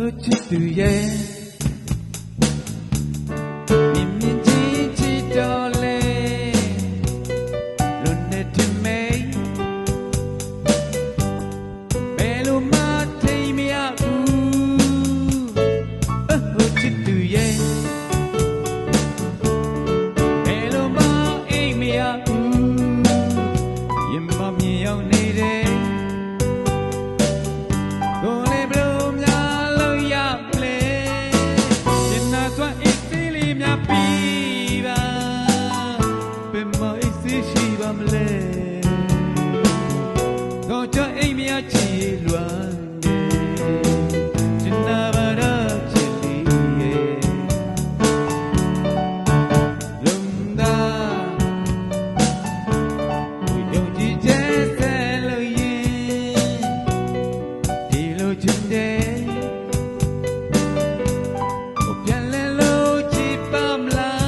ချစ်သူရဲ့မြင်မြင်ချင်းချစ်တော်လေလွန်နေတမေဘယ်လိုမှထိမရဘူးချစ်သူရဲ့ဘယ်လိုမှအိမ်မရဘူးရင်မမြင်ရောက်နေတယ်တော့ကြအိမ်မရချီလွမ်းနေကျင်နာပါတော့ချစ်လေးရဲ့လုံသာယုံကြည်ချက်ဆက်လို့ရင်ဒီလိုချင်တယ်ပြန်လဲလို့ချစ်ပါမလား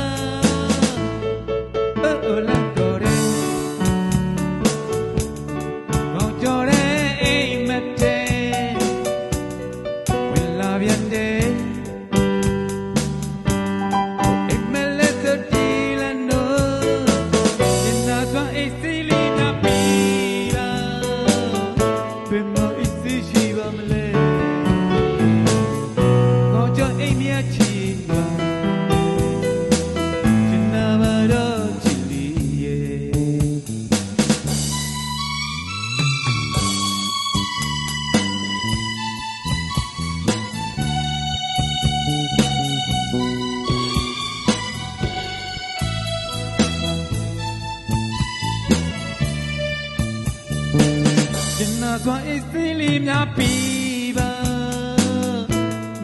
လာစွာအေးစင်းလေးများပြီးပါ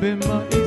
ဘယ်မှာ